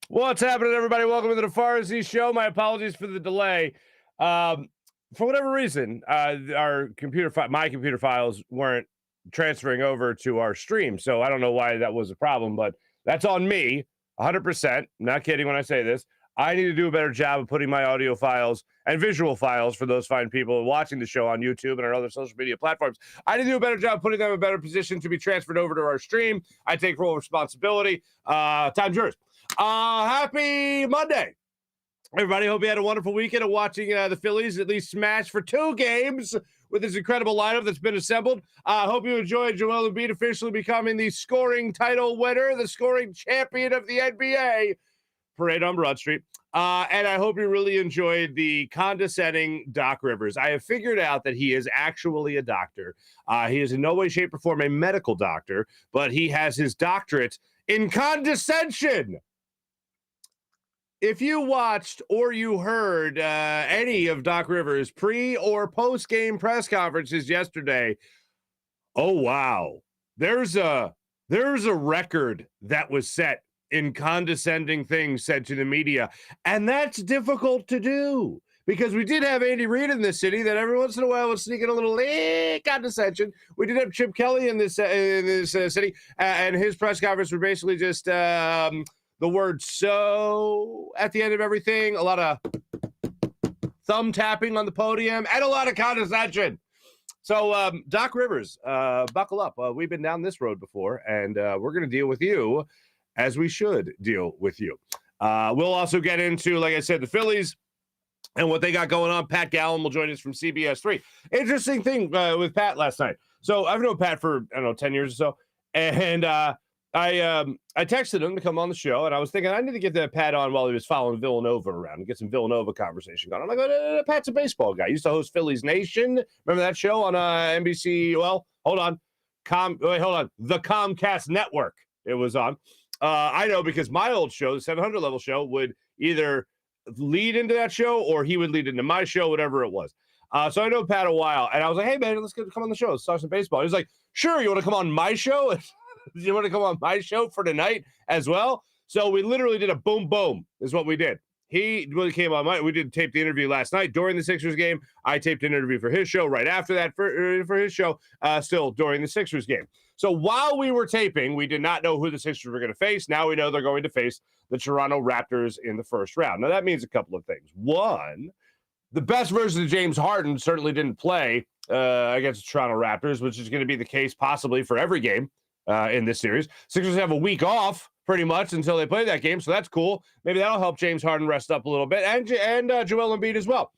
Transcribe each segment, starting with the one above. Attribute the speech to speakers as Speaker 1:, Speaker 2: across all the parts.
Speaker 1: What's happening, everybody? Welcome to the Farzy Show. My apologies for the delay. For whatever reason, my computer files weren't transferring over to our stream, so I don't know why that was a problem, but that's on me, 100%. Not kidding when I say this. I need to do a better job of putting my audio files and visual files for those fine people watching the show on YouTube and our other social media platforms. I need to do a better job of putting them in a better position to be transferred over to our stream. I take full responsibility. Time's yours. Happy Monday, everybody. Hope you had a wonderful weekend of watching the Phillies at least smash for 2 games with this incredible lineup that's been assembled. Hope you enjoyed Joel Embiid officially becoming the scoring title winner, the scoring champion of the NBA. Parade on Broad Street. And I hope you really enjoyed the condescending Doc Rivers. I have figured out that he is actually a doctor. He is in no way, shape, or form a medical doctor, but he has his doctorate in condescension. If you watched or you heard any of Doc Rivers' pre- or post-game press conferences yesterday, oh, wow. There's a record that was set in condescending things said to the media, and that's difficult to do because we did have Andy Reid in this city that every once in a while was sneaking a little condescension. We did have Chip Kelly in this city, and his press conference were basically just the word "so" at the end of everything, a lot of thumb tapping on the podium, and a lot of condescension. So, Doc Rivers, buckle up. We've been down this road before, and we're going to deal with you as we should deal with you. We'll also get into, like I said, the Phillies and what they got going on. Pat Gallen will join us from CBS 3. Interesting thing with Pat last night. So I've known Pat for, 10 years or so. And I texted him to come on the show, and I was thinking I need to get that Pat on while he was following Villanova around and get some Villanova conversation going. I'm like, Pat's a baseball guy. He used to host Phillies Nation. Remember that show on NBC? Well, hold on. The Comcast Network it was on. I know because my old show, the 700 level show, would either lead into that show or he would lead into my show, whatever it was. So I know Pat a while, and I was like, hey, man, let's come on the show. Let's talk some baseball. He was like, sure, you want to come on my show? You want to come on my show for tonight as well? So we literally did a boom, boom is what we did. He really came on we did tape the interview last night during the Sixers game. I taped an interview for his show right after that for his show, still during the Sixers game. So while we were taping, we did not know who the Sixers were going to face. Now we know they're going to face the Toronto Raptors in the first round. Now that means a couple of things. One, the best version of James Harden certainly didn't play against the Toronto Raptors, which is going to be the case possibly for every game in this series. Sixers have a week off pretty much until they play that game, so that's cool. Maybe that'll help James Harden rest up a little bit, and Joel Embiid as well.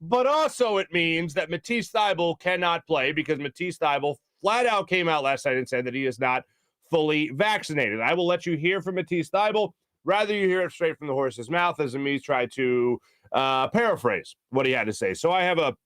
Speaker 1: But also it means that Matisse Thybulle cannot play because Matisse Thybulle flat out came out last night and said that he is not fully vaccinated. I will let you hear from Matisse Thybulle. Rather you hear it straight from the horse's mouth as me try to paraphrase what he had to say. So I have a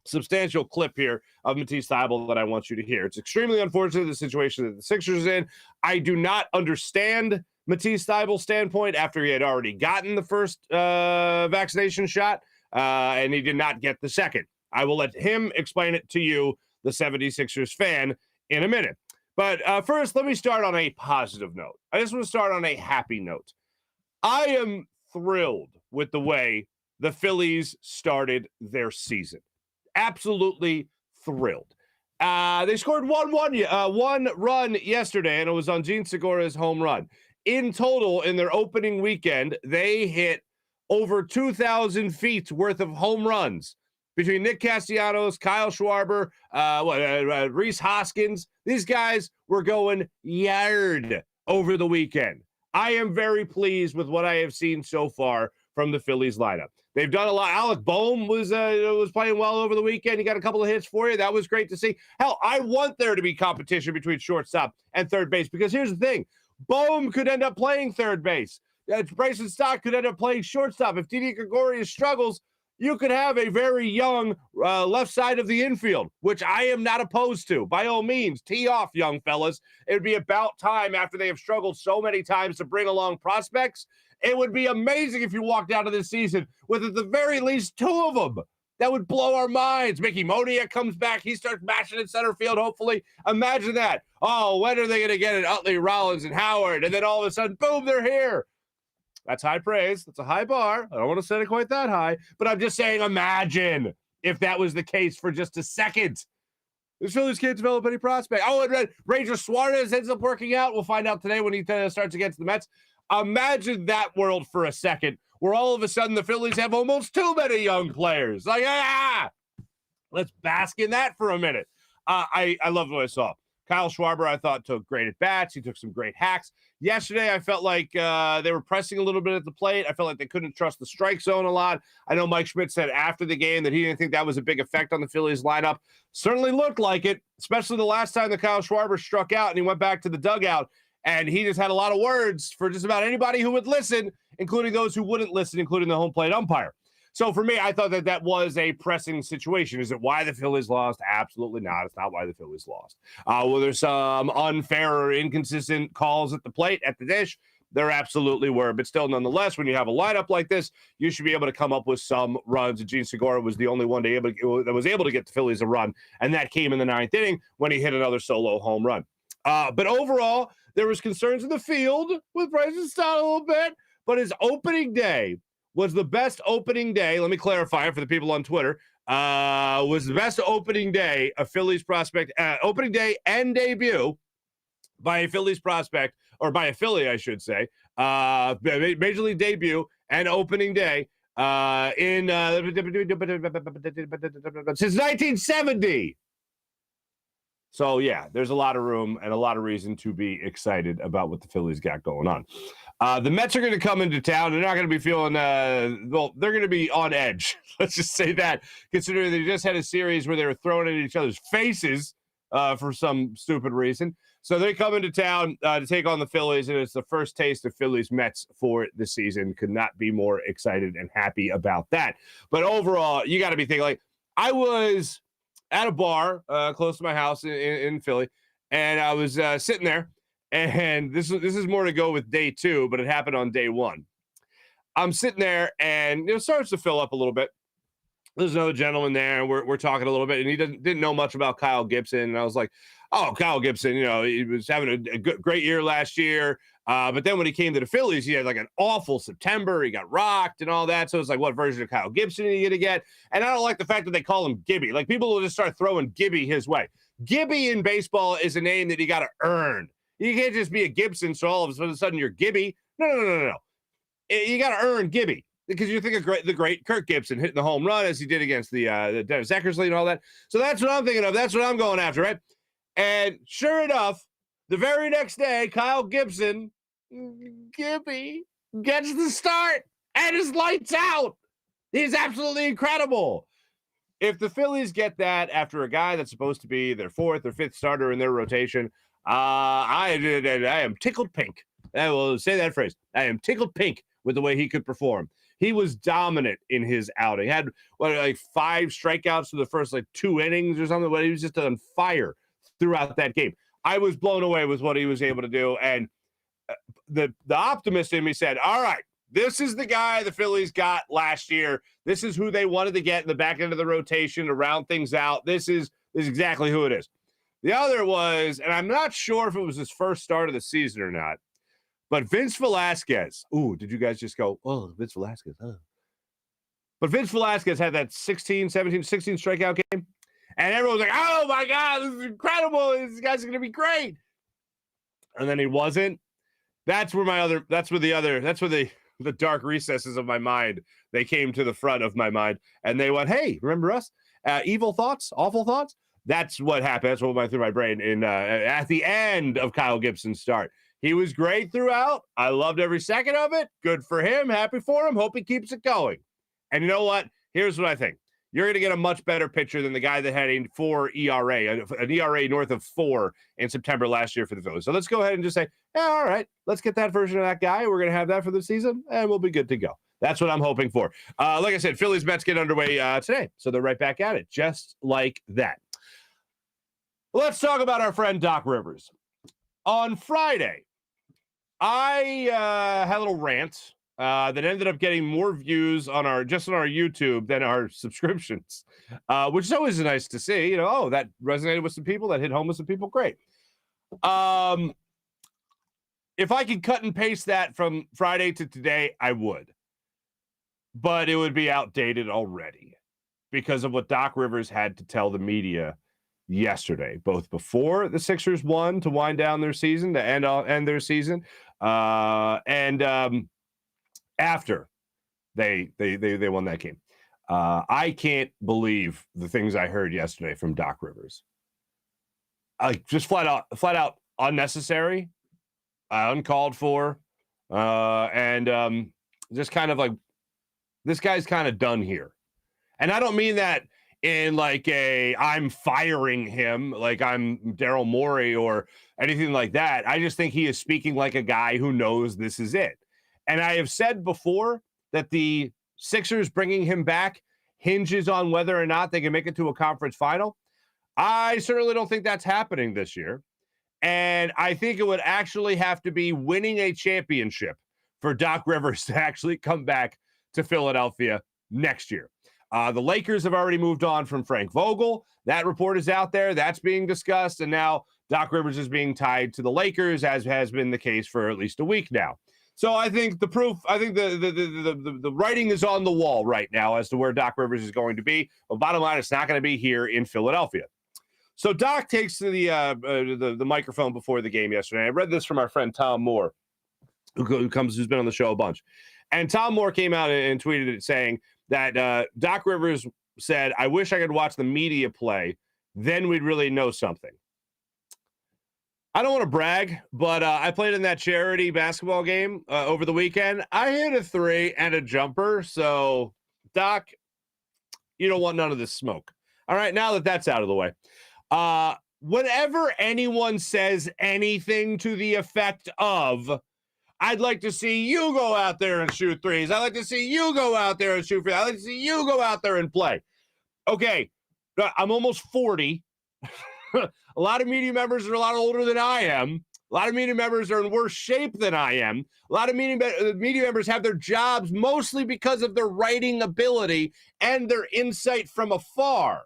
Speaker 1: substantial clip here of Matisse Thybulle that I want you to hear. It's extremely unfortunate, the situation that the Sixers are in. I do not understand Matisse Thybulle's standpoint after he had already gotten the first vaccination shot and he did not get the second. I will let him explain it to you, the 76ers fan, in a minute. But first, let me start on a positive note. I just want to start on a happy note. I am thrilled with the way the Phillies started their season. Absolutely thrilled. They scored one run yesterday, and it was on Gene Segura's home run. In total, in their opening weekend, they hit over 2,000 feet worth of home runs between Nick Castellanos, Kyle Schwarber, Rhys Hoskins. These guys were going yard over the weekend. I am very pleased with what I have seen so far from the Phillies lineup. They've done a lot. Alec Boehm was playing well over the weekend. He got a couple of hits for you. That was great to see. Hell, I want there to be competition between shortstop and third base because here's the thing. Boehm could end up playing third base. Bryce and Stock could end up playing shortstop. If Didi Gregorius struggles, you could have a very young left side of the infield, which I am not opposed to. By all means, tee off, young fellas. It would be about time after they have struggled so many times to bring along prospects. It would be amazing if you walked out of this season with at the very least 2 of them. That would blow our minds. Mickey Moniak comes back. He starts mashing in center field, hopefully. Imagine that. Oh, when are they going to get it? Utley, Rollins, and Howard. And then all of a sudden, boom, they're here. That's high praise. That's a high bar. I don't want to set it quite that high, but I'm just saying, imagine if that was the case for just a second. The Phillies can't develop any prospect. Oh, and Ranger Suarez ends up working out. We'll find out today when he starts against the Mets. Imagine that world for a second, where all of a sudden the Phillies have almost too many young players. Like, let's bask in that for a minute. I loved what I saw. Kyle Schwarber, I thought, took great at bats. He took some great hacks. Yesterday, I felt like they were pressing a little bit at the plate. I felt like they couldn't trust the strike zone a lot. I know Mike Schmidt said after the game that he didn't think that was a big effect on the Phillies lineup. Certainly looked like it, especially the last time that Kyle Schwarber struck out and he went back to the dugout. And he just had a lot of words for just about anybody who would listen, including those who wouldn't listen, including the home plate umpire. So for me, I thought that was a pressing situation. Is it why the Phillies lost? Absolutely not. It's not why the Phillies lost. Well, there's some unfair or inconsistent calls at the plate, at the dish. There absolutely were. But still, nonetheless, when you have a lineup like this, you should be able to come up with some runs. And Gene Segura was the only one that was able to get the Phillies a run. And that came in the ninth inning when he hit another solo home run. But overall, there was concerns in the field with Bryce's style a little bit. But his opening day was the best opening day. Let me clarify for the people on Twitter. Was the best opening day of Phillies prospect, opening day and debut by a Phillies prospect, or by a Philly, I should say. Major League debut and opening day since 1970. So, yeah, there's a lot of room and a lot of reason to be excited about what the Phillies got going on. The Mets are going to come into town. They're not going to be feeling, they're going to be on edge. Let's just say that, considering they just had a series where they were throwing at each other's faces for some stupid reason. So they come into town to take on the Phillies, and it's the first taste of Phillies Mets for the season. Could not be more excited and happy about that. But overall, you got to be thinking, like, I was at a bar close to my house in Philly, and I was sitting there, and this is more to go with day two, but it happened on day one. I'm sitting there, and it starts to fill up a little bit. There's another gentleman there, and we're talking a little bit, and he didn't know much about Kyle Gibson, and I was like, oh, Kyle Gibson, he was having a great year last year, but then when he came to the Phillies, he had like an awful September. He got rocked and all that. So it's like, what version of Kyle Gibson are you going to get? And I don't like the fact that they call him Gibby. Like, people will just start throwing Gibby his way. Gibby in baseball is a name that you got to earn. You can't just be a Gibson, so all of a sudden you're Gibby. No. You got to earn Gibby, because you think of the great Kirk Gibson hitting the home run as he did against the Dennis Eckersley and all that. So that's what I'm thinking of. That's what I'm going after, right? And sure enough, the very next day, Kyle Gibson, Gibby, gets the start and is lights out. He's absolutely incredible. If the Phillies get that after a guy that's supposed to be their fourth or fifth starter in their rotation, I am tickled pink. I will say that phrase. I am tickled pink with the way he could perform. He was dominant in his outing. He had like 5 strikeouts for the first 2 innings or something, but he was just on fire throughout that game. I was blown away with what he was able to do. And the optimist in me said, all right, this is the guy the Phillies got last year. This is who they wanted to get in the back end of the rotation to round things out. This is exactly who it is. The other was, and I'm not sure if it was his first start of the season or not, but Vince Velasquez. Ooh, did you guys just go, oh, Vince Velasquez? Huh? But Vince Velasquez had that 16 strikeout game. And everyone's like, oh, my God, this is incredible. This guy's going to be great. And then he wasn't. That's where the dark recesses of my mind, they came to the front of my mind. And they went, hey, remember us? Evil thoughts, awful thoughts? That's what happened. That's what went through my brain at the end of Kyle Gibson's start. He was great throughout. I loved every second of it. Good for him. Happy for him. Hope he keeps it going. And you know what? Here's what I think. You're going to get a much better pitcher than the guy that had a 4 ERA, an ERA north of 4 in September last year for the Phillies. So let's go ahead and just say, yeah, all right, let's get that version of that guy. We're going to have that for the season, and we'll be good to go. That's what I'm hoping for. Like I said, Phillies Mets get underway today, so they're right back at it, just like that. Let's talk about our friend Doc Rivers. On Friday, I had a little rant that ended up getting more views on our YouTube than our subscriptions, which is always nice to see. That resonated with some people, that hit home with some people. Great. if I could cut and paste that from Friday to today, I would. But it would be outdated already because of what Doc Rivers had to tell the media yesterday, both before the Sixers won to wind down their season, to end their season, and after they won that game. I can't believe the things I heard yesterday from Doc Rivers. Just flat out unnecessary, uncalled for, and just kind of like, this guy's kind of done here. And I don't mean that in like I'm firing him, like I'm Daryl Morey or anything like that. I just think he is speaking like a guy who knows this is it. And I have said before that the Sixers bringing him back hinges on whether or not they can make it to a conference final. I certainly don't think that's happening this year. And I think it would actually have to be winning a championship for Doc Rivers to actually come back to Philadelphia next year. The Lakers have already moved on from Frank Vogel. That report is out there. That's being discussed. And now Doc Rivers is being tied to the Lakers, as has been the case for at least a week now. So I think the writing is on the wall right now as to where Doc Rivers is going to be. But bottom line, it's not going to be here in Philadelphia. So Doc takes to the microphone before the game yesterday. I read this from our friend Tom Moore, who's been on the show a bunch. And Tom Moore came out and tweeted it saying that Doc Rivers said, "I wish I could watch the media play. Then we'd really know something." I don't want to brag, but I played in that charity basketball game over the weekend. I hit a 3 and a jumper. So, Doc, you don't want none of this smoke. All right, now that that's out of the way. Whenever anyone says anything to the effect of, "I'd like to see you go out there and shoot threes. I'd like to see you go out there and shoot free. I'd like to see you go out there and play." Okay, I'm almost 40. A lot of media members are a lot older than I am. A lot of media members are in worse shape than I am. A lot of media members have their jobs mostly because of their writing ability and their insight from afar.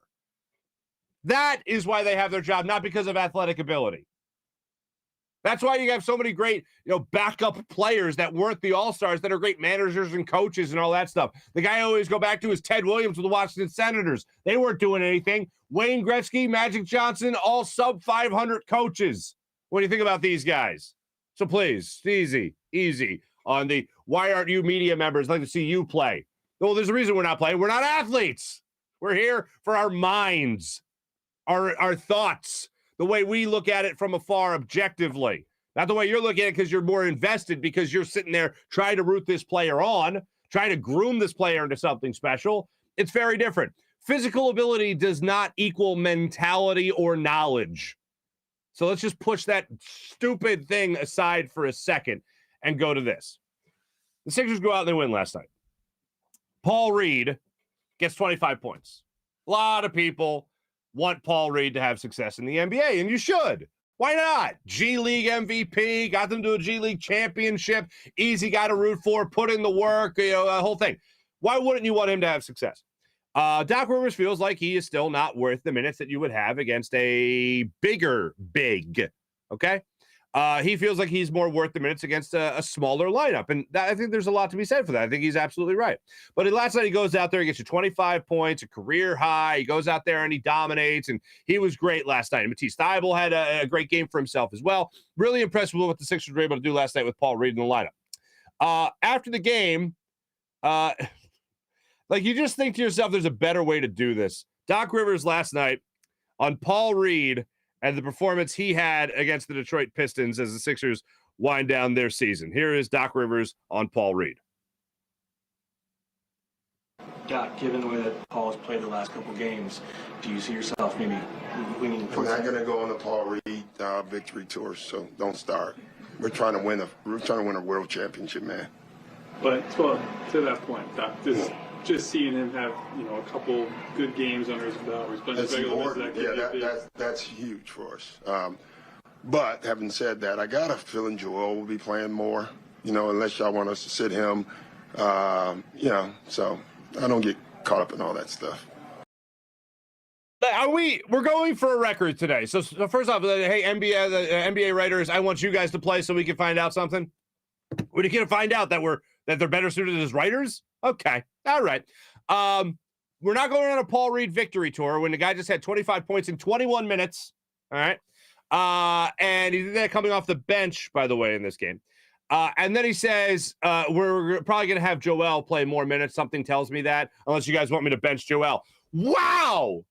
Speaker 1: That is why they have their job, not because of athletic ability. That's why you have so many great, backup players that weren't the all-stars that are great managers and coaches and all that stuff. The guy I always go back to is Ted Williams with the Washington Senators. They weren't doing anything. Wayne Gretzky, Magic Johnson, all sub-500 coaches. What do you think about these guys? So please, easy on the "why aren't you media members? I'd like to see you play." Well, there's a reason we're not playing. We're not athletes. We're here for our minds, our thoughts, the way we look at it from afar objectively. Not the way you're looking at it because you're more invested, because you're sitting there trying to root this player on, trying to groom this player into something special. It's very different. Physical ability does not equal mentality or knowledge. So let's just push that stupid thing aside for a second and go to this. The Sixers go out and they win last night. Paul Reed gets 25 points. A lot of people want Paul Reed to have success in the NBA, and you should. Why not? G League MVP, got them to a G League championship, easy guy to root for, put in the work, the whole thing. Why wouldn't you want him to have success? Doc Rivers feels like he is still not worth the minutes that you would have against a bigger big, okay? He feels like he's more worth the minutes against a smaller lineup, and I think there's a lot to be said for that. I think he's absolutely right. But last night he goes out there, he gets you 25 points, a career high. He goes out there and he dominates, and he was great last night. And Matisse Thybulle had a great game for himself as well. Really impressed with what the Sixers were able to do last night with Paul Reed in the lineup. After the game, you just think to yourself, there's a better way to do this. Doc Rivers last night on Paul Reed and the performance he had against the Detroit Pistons as the Sixers wind down their season. Here is Doc Rivers on Paul Reed.
Speaker 2: Doc, given the way that Paul has played the last couple games, do you see yourself maybe winning?
Speaker 3: We're not going to go on the Paul Reed victory tour, so don't start. We're trying to win a world championship, man.
Speaker 4: But to that point, Doc, just seeing him have a couple good games under his belt,
Speaker 3: that's important. That's huge for us. But having said that, I got a feeling Joel will be playing more. Unless y'all want us to sit him. So I don't get caught up in all that stuff.
Speaker 1: We're going for a record today. So first off, hey, NBA writers, I want you guys to play so we can find out something. We're going to find out that they're better suited as writers. Okay. All right. We're not going on a Paul Reed victory tour when the guy just had 25 points in 21 minutes. All right. And he did that coming off the bench, by the way, in this game. And then he says, we're probably going to have Joel play more minutes. Something tells me that, unless you guys want me to bench Joel. Wow.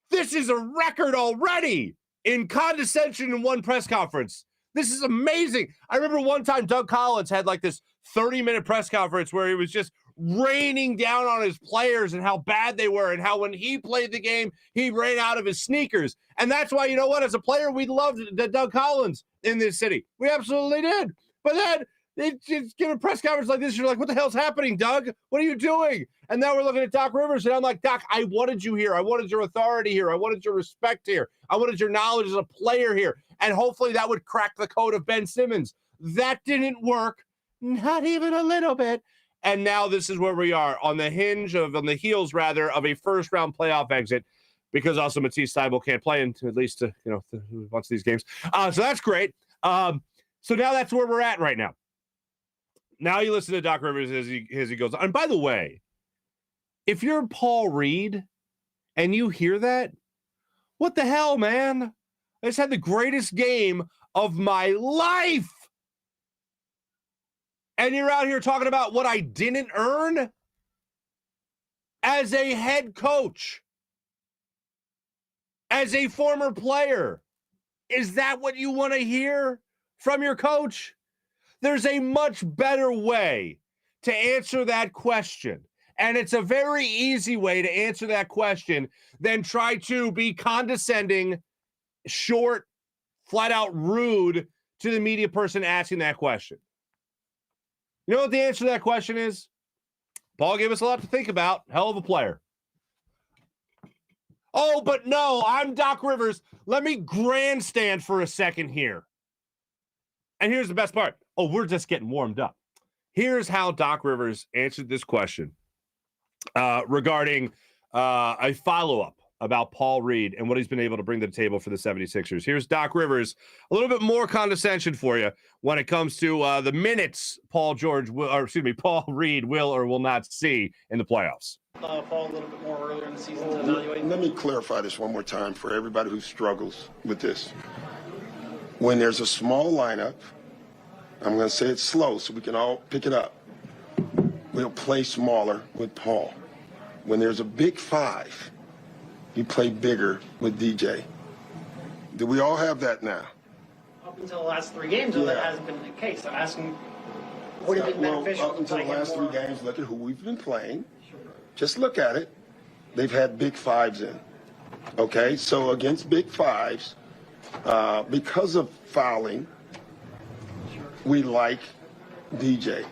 Speaker 1: This is a record already in condescension in one press conference. This is amazing. I remember one time Doug Collins had like this 30-minute press conference where he was just raining down on his players and how bad they were and how when he played the game, he ran out of his sneakers. And that's why, you know what, as a player, we loved Doug Collins in this city. We absolutely did. But then they just give a press conference like this. You're like, what the hell's happening, Doug? What are you doing? And now we're looking at Doc Rivers, and I'm like, Doc, I wanted you here. I wanted your authority here. I wanted your respect here. I wanted your knowledge as a player here. And hopefully that would crack the code of Ben Simmons. That didn't work, not even a little bit. And now this is where we are on the heels of a first-round playoff exit, because also Matisse Thybulle can't play into at least once these games. So that's great. So now that's where we're at right now. Now you listen to Doc Rivers as he goes on. And by the way, if you're Paul Reed and you hear that, what the hell, man? I just had the greatest game of my life. And you're out here talking about what I didn't earn as a head coach, as a former player. Is that what you want to hear from your coach? There's a much better way to answer that question. And it's a very easy way to answer that question than try to be condescending, short, flat out rude to the media person asking that question. You know what the answer to that question is? Paul gave us a lot to think about. Hell of a player. Oh, but no, I'm Doc Rivers. Let me grandstand for a second here. And here's the best part. Oh, we're just getting warmed up. Here's how Doc Rivers answered this question regarding a follow-up about Paul Reed and what he's been able to bring to the table for the 76ers. Here's Doc Rivers, a little bit more condescension for you when it comes to the minutes Paul Reed will or will not see in the playoffs.
Speaker 5: Paul, a little bit more earlier in the season to evaluate.
Speaker 3: Let me clarify this one more time for everybody who struggles with this. When there's a small lineup, I'm going to say it slow so we can all pick it up. We'll play smaller with Paul. When there's a big five, you play bigger with DJ. Do we all have that now?
Speaker 5: Up until the last 3 games, though, that hasn't been the case. I'm asking, would it be beneficial
Speaker 3: up until
Speaker 5: to
Speaker 3: the
Speaker 5: play
Speaker 3: last
Speaker 5: him more?
Speaker 3: 3 games, look at who we've been playing. Just look at it. They've had big fives in. Okay, so against big fives, because of fouling, we like DJ.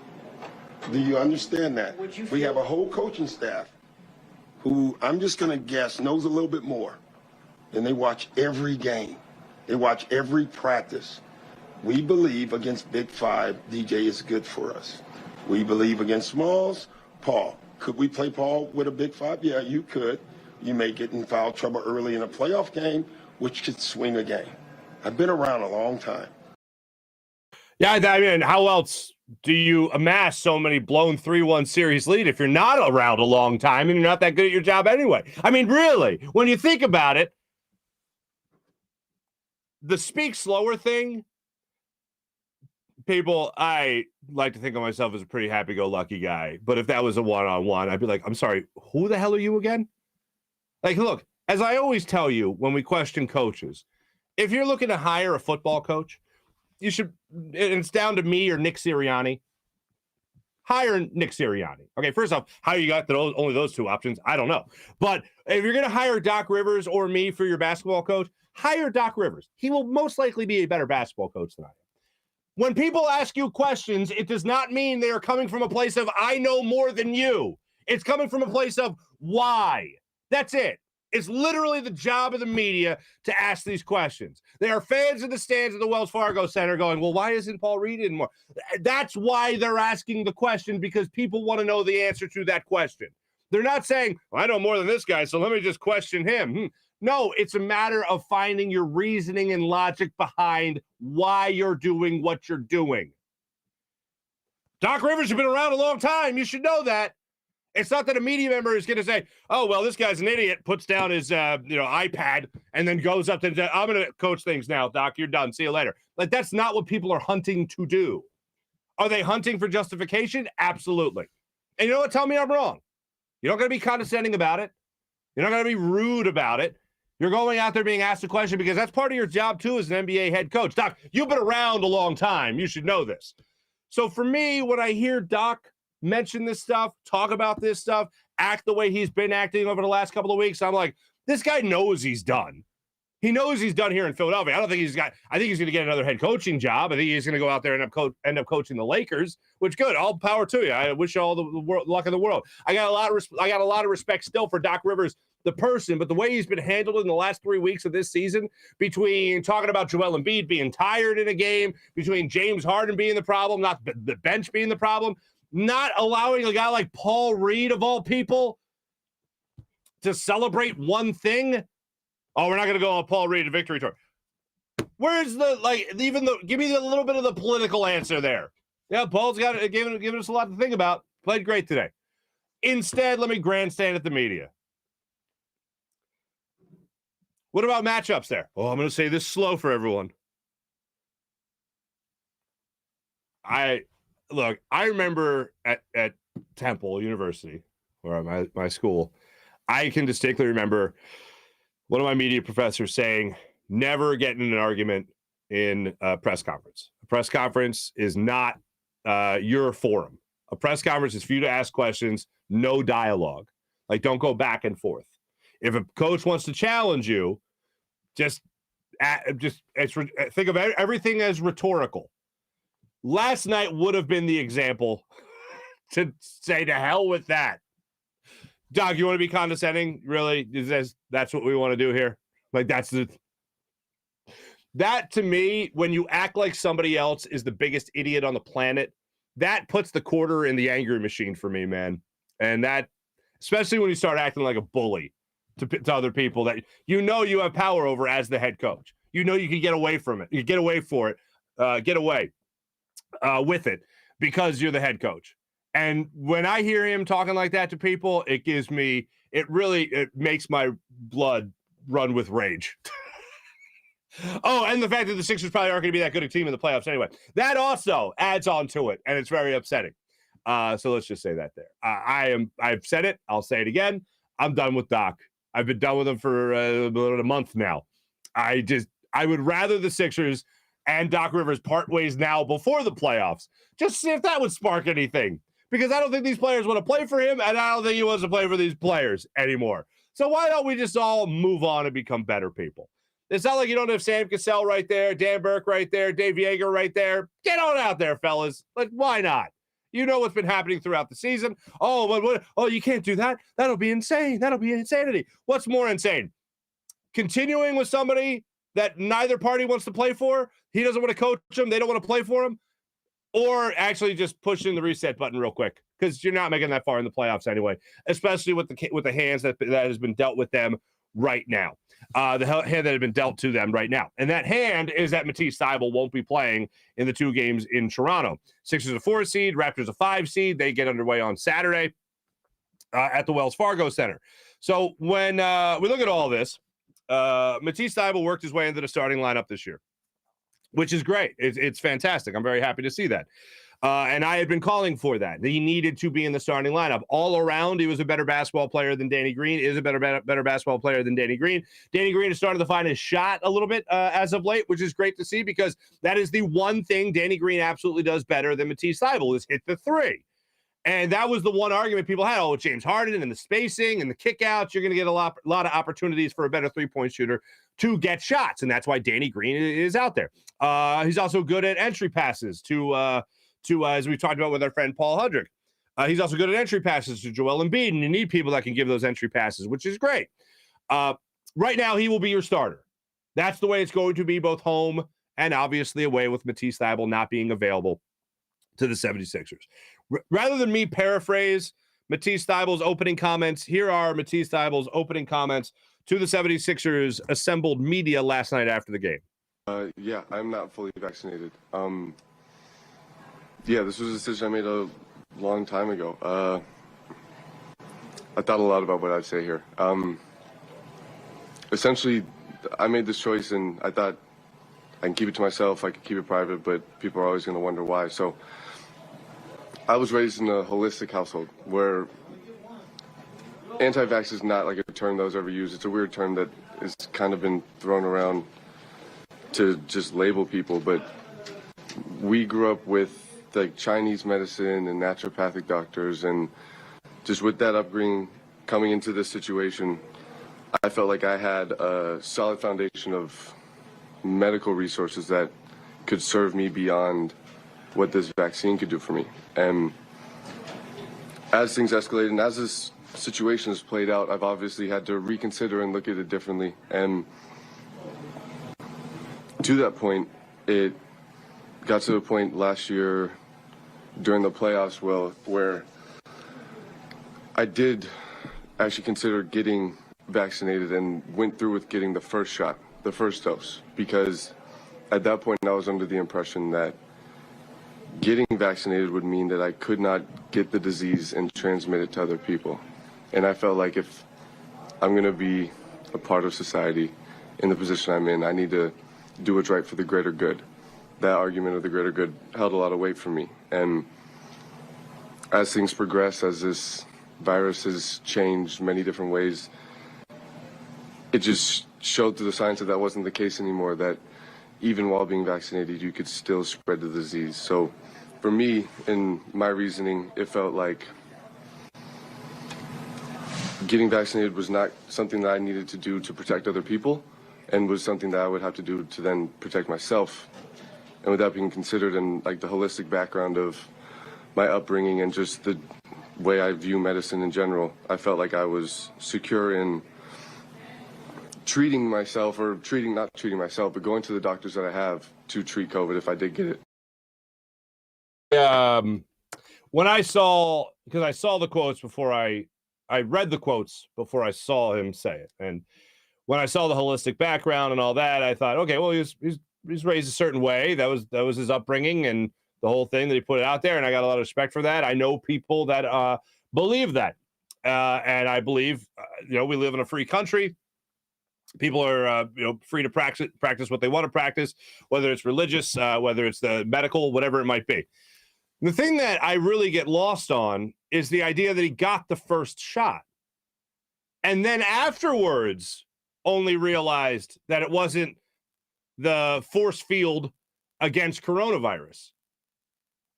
Speaker 3: Do you understand that? We have a whole coaching staff who, I'm just going to guess, knows a little bit more. And they watch every game. They watch every practice. We believe against big five, DJ is good for us. We believe against smalls, Paul. Could we play Paul with a big five? Yeah, you could. You may get in foul trouble early in a playoff game, which could swing a game. I've been around a long time.
Speaker 1: Yeah, I mean, how else do you amass so many blown 3-1 series lead if you're not around a long time and you're not that good at your job anyway? I mean, really, when you think about it, the speak slower thing, people, I like to think of myself as a pretty happy-go-lucky guy. But if that was a one-on-one, I'd be like, I'm sorry, who the hell are you again? Like, look, as I always tell you when we question coaches, if you're looking to hire a football coach, you should, and it's down to me or Nick Sirianni, hire Nick Sirianni. Okay, first off, how you got only those 2 options, I don't know. But if you're going to hire Doc Rivers or me for your basketball coach, hire Doc Rivers. He will most likely be a better basketball coach than I am. When people ask you questions, it does not mean they are coming from a place of, I know more than you. It's coming from a place of, why? That's it. It's literally the job of the media to ask these questions. They are fans in the stands of the Wells Fargo Center going, well, why isn't Paul Reed in more? That's why they're asking the question, because people want to know the answer to that question. They're not saying, well, I know more than this guy, so let me just question him. No, it's a matter of finding your reasoning and logic behind why you're doing what you're doing. Doc Rivers has been around a long time. You should know that. It's not that a media member is going to say, oh, well, this guy's an idiot, puts down his iPad, and then goes up to him, I'm going to coach things now, Doc. You're done. See you later. Like, that's not what people are hunting to do. Are they hunting for justification? Absolutely. And you know what? Tell me I'm wrong. You're not going to be condescending about it. You're not going to be rude about it. You're going out there being asked a question because that's part of your job, too, as an NBA head coach. Doc, you've been around a long time. You should know this. So for me, when I hear Doc mention this stuff, talk about this stuff, act the way he's been acting over the last couple of weeks, I'm like, this guy knows he's done. He knows he's done here in Philadelphia. I think he's going to get another head coaching job. I think he's going to go out there and end up coaching the Lakers, which good. All power to you. I wish you all the luck in the world. I got a lot of respect still for Doc Rivers, the person, but the way he's been handled in the last 3 weeks of this season, between talking about Joel Embiid being tired in a game, between James Harden being the problem, not the bench being the problem, not allowing a guy like Paul Reed, of all people, to celebrate one thing. Oh, we're not going to go on Paul Reed, a victory tour. Where's give me a little bit of the political answer there. Yeah, Paul's given us a lot to think about. Played great today. Instead, let me grandstand at the media. What about matchups there? Oh, I'm going to say this slow for everyone. I remember at Temple University, or my school, I can distinctly remember one of my media professors saying, never get in an argument in a press conference. A press conference is not your forum. A press conference is for you to ask questions, no dialogue. Like, don't go back and forth. If a coach wants to challenge you, just think of everything as rhetorical. Last night would have been the example to say to hell with that. Doc, you want to be condescending? Really? That's what we want to do here? Like, that to me, when you act like somebody else is the biggest idiot on the planet, that puts the quarter in the angry machine for me, man. And that, especially when you start acting like a bully to other people that you have power over as the head coach. You can get away from it. You get away with it because you're the head coach. And when I hear him talking like that to people, it makes my blood run with rage. Oh, and the fact that the Sixers probably aren't going to be that good a team in the playoffs anyway. That also adds on to it, and it's very upsetting. So let's just say that there. I've said it. I'll say it again. I'm done with Doc. I've been done with him for a month now. I would rather the Sixers and Doc Rivers part ways now before the playoffs. Just see if that would spark anything. Because I don't think these players want to play for him, and I don't think he wants to play for these players anymore. So why don't we just all move on and become better people? It's not like you don't have Sam Cassell right there, Dan Burke right there, Dave Yeager right there. Get on out there, fellas. Like, why not? You know what's been happening throughout the season. Oh, you can't do that. That'll be insane. That'll be insanity. What's more insane? Continuing with somebody that neither party wants to play for, he doesn't want to coach them, they don't want to play for him, or actually just pushing the reset button real quick, because you're not making that far in the playoffs anyway, especially with the hands that has been dealt with them right now. The hand that had been dealt to them right now. And that hand is that Matisse Thybulle won't be playing in the 2 games in Toronto. Sixers a 4 seed, Raptors a 5 seed. They get underway on Saturday at the Wells Fargo Center. So when we look at all this, Matisse Thybulle worked his way into the starting lineup this year, which is great. It's fantastic. I'm very happy to see that. And I had been calling for that. He needed to be in the starting lineup. All around, he was a better basketball player than Danny Green, is a better basketball player than Danny Green. Danny Green has started to find his shot a little bit as of late, which is great to see, because that is the one thing Danny Green absolutely does better than Matisse Thybulle, is hit the three. And that was the one argument people had. Oh, James Harden and the spacing and the kickouts, you're going to get a lot of opportunities for a better three-point shooter to get shots. And that's why Danny Green is out there. He's also good at entry passes to as we talked about with our friend Paul Hudrick. He's also good at entry passes to Joel Embiid, and you need people that can give those entry passes, which is great. Right now, he will be your starter. That's the way it's going to be, both home and obviously away, with Matisse Thybulle not being available to the 76ers. Rather than me paraphrase Matisse Thybulle's opening comments. Here are Matisse Thybulle's opening comments to the 76ers assembled media last night after the game.
Speaker 6: Yeah, I'm not fully vaccinated. Yeah, this was a decision I made a long time ago. I thought a lot about what I'd say here. Essentially, I made this choice and I thought I can keep it to myself, I could keep it private, but people are always going to wonder why. So I was raised in a holistic household where anti-vax is not like a term that was ever used. It's a weird term that has kind of been thrown around to just label people, but we grew up with like Chinese medicine and naturopathic doctors, and just with that upbringing coming into this situation, I felt like I had a solid foundation of medical resources that could serve me beyond what this vaccine could do for me. And as things escalated and as this situation has played out, I've obviously had to reconsider and look at it differently. And to that point, it got to a point last year during the playoffs, where I did actually consider getting vaccinated and went through with getting the first shot, the first dose, because at that point I was under the impression that getting vaccinated would mean that I could not get the disease and transmit it to other people. And I felt like if I'm going to be a part of society in the position I'm in, I need to do what's right for the greater good. That argument of the greater good held a lot of weight for me. And as things progress, as this virus has changed many different ways, it just showed through the science that wasn't the case anymore, that even while being vaccinated, you could still spread the disease. So for me, in my reasoning, it felt like getting vaccinated was not something that I needed to do to protect other people, and was something that I would have to do to then protect myself. And without being considered in like the holistic background of my upbringing and just the way I view medicine in general, I felt like I was secure in treating myself, or not treating myself, but going to the doctors that I have to treat COVID if I did get it.
Speaker 1: When I saw, because I saw the quotes before I read the quotes before I saw him say it, and when I saw the holistic background and all that, I thought, okay, well, he's raised a certain way. That was his upbringing and the whole thing that he put out there, and I got a lot of respect for that. I know people that believe that, and I believe, we live in a free country. People are, free to practice what they want to practice, whether it's religious, whether it's the medical, whatever it might be. The thing that I really get lost on is the idea that he got the first shot, and then afterwards only realized that it wasn't the force field against coronavirus.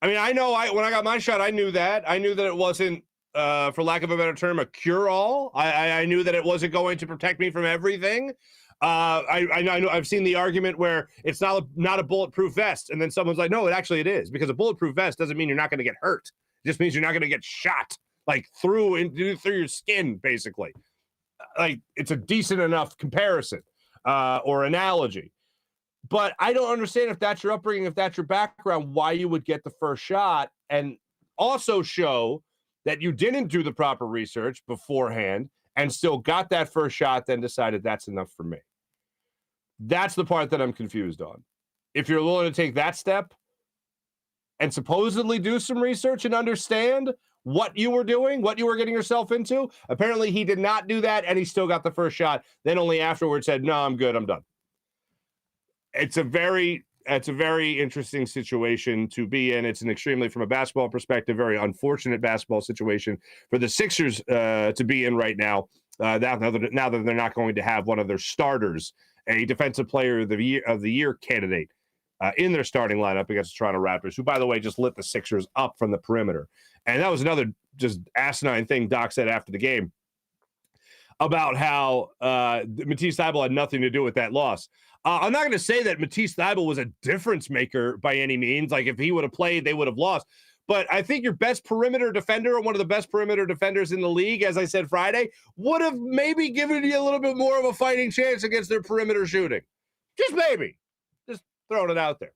Speaker 1: I mean, I know when I got my shot, I knew that. I knew that it wasn't, for lack of a better term, a cure-all. I knew that it wasn't going to protect me from everything. I know I've seen the argument where it's not a bulletproof vest, and then someone's like, no, it is, because a bulletproof vest doesn't mean you're not going to get hurt. It just means you're not going to get shot, like through your skin, basically. Like, it's a decent enough comparison or analogy. But I don't understand, if that's your upbringing, if that's your background, why you would get the first shot, and also show that you didn't do the proper research beforehand and still got that first shot, then decided that's enough for me. That's the part that I'm confused on. If you're willing to take that step and supposedly do some research and understand what you were doing, what you were getting yourself into, apparently he did not do that, and he still got the first shot, then only afterwards said, no, I'm good, I'm done. It's a very interesting situation to be in. It's an extremely, from a basketball perspective, very unfortunate basketball situation for the Sixers to be in right now. Now that they're not going to have one of their starters, a defensive player of the year candidate, in their starting lineup against the Toronto Raptors, who, by the way, just lit the Sixers up from the perimeter. And that was another just asinine thing Doc said after the game about how Matisse Thybulle had nothing to do with that loss. I'm not going to say that Matisse Thybulle was a difference maker by any means. Like, if he would have played, they would have lost. But I think your best perimeter defender, or one of the best perimeter defenders in the league, as I said Friday, would have maybe given you a little bit more of a fighting chance against their perimeter shooting. Just maybe. Just throwing it out there.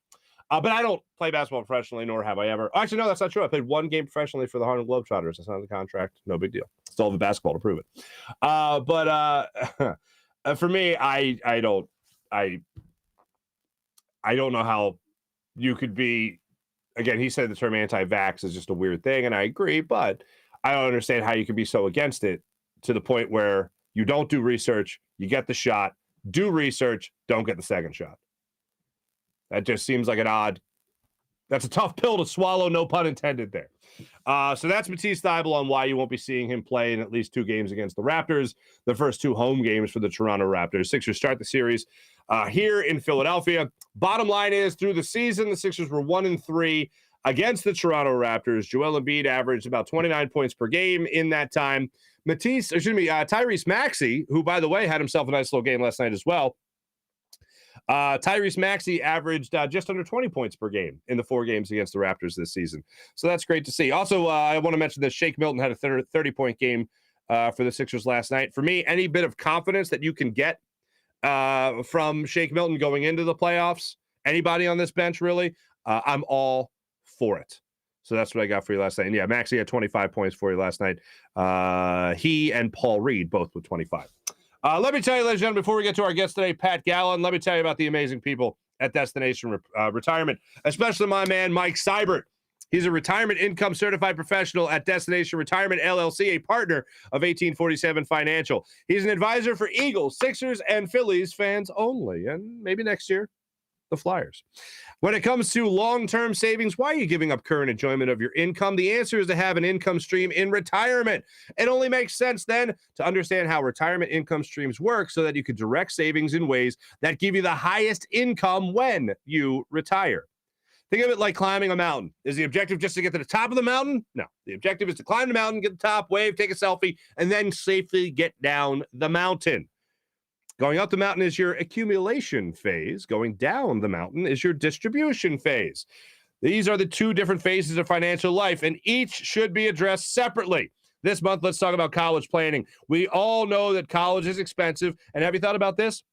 Speaker 1: But I don't play basketball professionally, nor have I ever. Actually, no, that's not true. I played one game professionally for the Harlem Globetrotters. I signed the contract. No big deal. Still have the basketball to prove it. But for me, I don't know how you could be. Again, he said the term anti-vax is just a weird thing, and I agree, but I don't understand how you could be so against it to the point where you don't do research, you get the shot, do research, don't get the second shot. That just seems like that's a tough pill to swallow, no pun intended there. So that's Matisse Thybulle on why you won't be seeing him play in at least 2 games against the Raptors, the first 2 home games for the Toronto Raptors. Sixers start the series here in Philadelphia. Bottom line is, through the season, the Sixers were 1-3 against the Toronto Raptors. Joel Embiid averaged about 29 points per game in that time. Tyrese Maxey, who, by the way, had himself a nice little game last night as well. Tyrese Maxey averaged just under 20 points per game in the 4 games against the Raptors this season. So that's great to see. Also, I want to mention that Shake Milton had a 30-point game for the Sixers last night. For me, any bit of confidence that you can get from Shake Milton going into the playoffs, anybody on this bench, really, I'm all for it. So that's what I got for you last night. And yeah, Maxey had 25 points for you last night. He and Paul Reed both with 25. Let me tell you, ladies and gentlemen, before we get to our guest today, Pat Gallen, let me tell you about the amazing people at Destination Retirement, especially my man, Mike Seibert. He's a retirement income certified professional at Destination Retirement, LLC, a partner of 1847 Financial. He's an advisor for Eagles, Sixers, and Phillies fans only, and maybe next year, the Flyers. When it comes to long-term savings, why are you giving up current enjoyment of your income? The answer is to have an income stream in retirement. It only makes sense then to understand how retirement income streams work so that you can direct savings in ways that give you the highest income when you retire. Think of it like climbing a mountain. Is the objective just to get to the top of the mountain? No. The objective is to climb the mountain, get to the top, wave, take a selfie, and then safely get down the mountain. Going up the mountain is your accumulation phase. Going down the mountain is your distribution phase. These are the 2 different phases of financial life, and each should be addressed separately. This month, let's talk about college planning. We all know that college is expensive, and have you thought about this?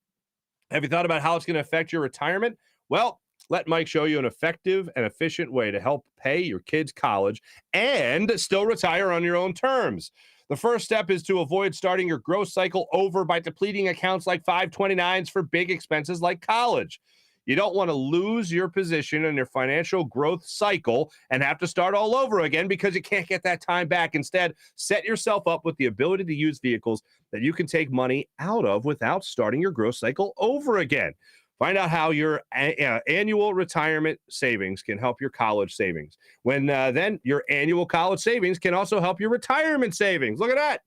Speaker 1: Have you thought about how it's going to affect your retirement? Well, let Mike show you an effective and efficient way to help pay your kids' college and still retire on your own terms. The first step is to avoid starting your growth cycle over by depleting accounts like 529s for big expenses like college. You don't want to lose your position in your financial growth cycle and have to start all over again because you can't get that time back. Instead, set yourself up with the ability to use vehicles that you can take money out of without starting your growth cycle over again. Find out how your annual retirement savings can help your college savings. Then your annual college savings can also help your retirement savings. Look at that.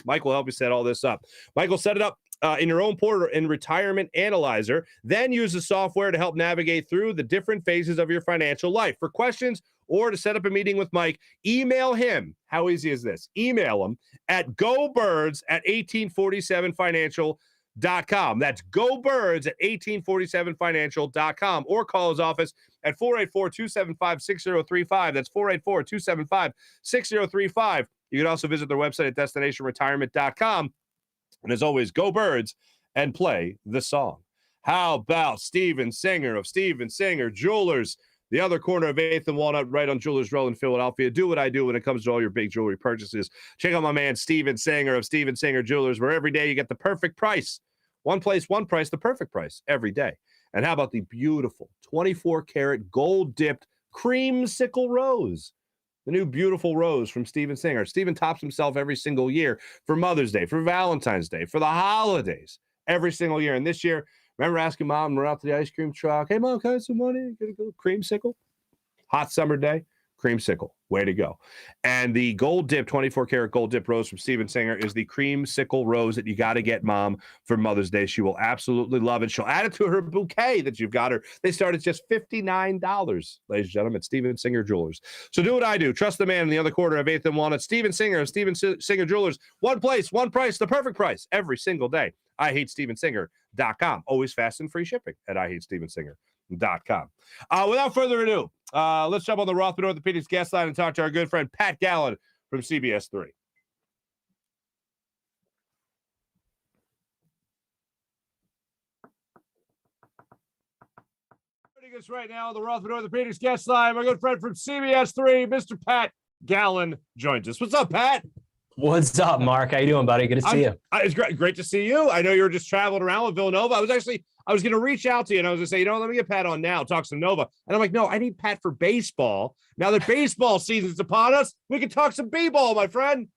Speaker 1: Mike will help you set all this up. Mike will set it up in your own portal in Retirement Analyzer. Then use the software to help navigate through the different phases of your financial life. For questions or to set up a meeting with Mike, email him. How easy is this? Email him at gobirds@1847financial.com. That's gobirds@1847financial.com, or call his office at 484-275-6035. That's 484-275-6035. You can also visit their website at destinationretirement.com. And as always, go Birds and play the song. How about Steven Singer of Steven Singer Jewelers, the other corner of 8th and Walnut, right on Jewelers Row in Philadelphia? Do what I do when it comes to all your big jewelry purchases. Check out my man Steven Singer of Steven Singer Jewelers, where every day you get the perfect price. One place, one price, the perfect price every day. And how about the beautiful 24-karat gold-dipped creamsicle rose? The new beautiful rose from Steven Singer. Steven tops himself every single year for Mother's Day, for Valentine's Day, for the holidays, every single year. And this year, remember asking Mom, we're out to the ice cream truck, hey, Mom, can I have some money? Get a good creamsicle? Hot summer day, creamsicle. Way to go. And the gold dip, 24-karat gold dip rose from Steven Singer is the creamsicle rose that you got to get Mom for Mother's Day. She will absolutely love it. She'll add it to her bouquet that you've got her. They start at just $59, ladies and gentlemen, at Steven Singer Jewelers. So do what I do. Trust the man in the other quarter of 8th and Walnut, Steven Singer of Steven Singer Jewelers. One place, one price, the perfect price every single day. IHateStevenSinger.com. Always fast and free shipping at IHateStevenSinger.com. Without further ado, let's jump on the Rothman Orthopedics guest line and talk to our good friend Pat Gallen from CBS 3. Pretty us right now on the Rothman Orthopedics guest line. My good friend from CBS3, Mr. Pat Gallen, joins us. What's up, Pat?
Speaker 7: What's up, Mark? How you doing, buddy? Good to see you.
Speaker 1: It's great to see you. I know you were just traveling around with Villanova. I was going to reach out to you, and I was going to say, let me get Pat on now, talk some Nova. And I'm like, no, I need Pat for baseball. Now that baseball season's upon us, we can talk some B-ball, my friend.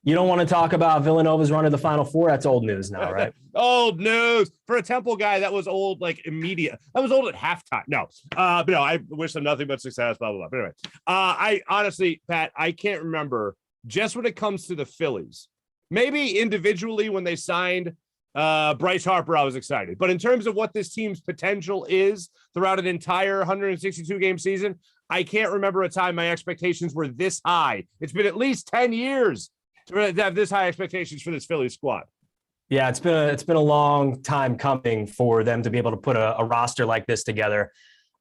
Speaker 7: You don't want to talk about Villanova's run to the Final Four? That's old news now, right?
Speaker 1: Old news. For a Temple guy, that was old, like immediate. That was old at halftime. No, but no, I wish them nothing but success, blah, blah, blah. But anyway, I honestly, Pat, I can't remember just when it comes to the Phillies. Maybe individually when they signed Bryce Harper, I was excited. But in terms of what this team's potential is throughout an entire 162-game season, I can't remember a time my expectations were this high. It's been at least 10 years to have this high expectations for this Phillies squad.
Speaker 7: Yeah, it's been a long time coming for them to be able to put a roster like this together.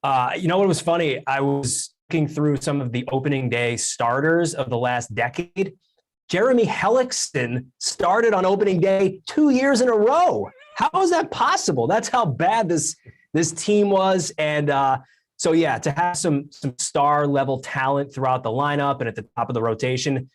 Speaker 7: You know what was funny? I was looking through some of the opening day starters of the last decade. Jeremy Hellickson started on opening day 2 years in a row. How is that possible? That's how bad this team was. And so, yeah, to have some star level talent throughout the lineup and at the top of the rotation,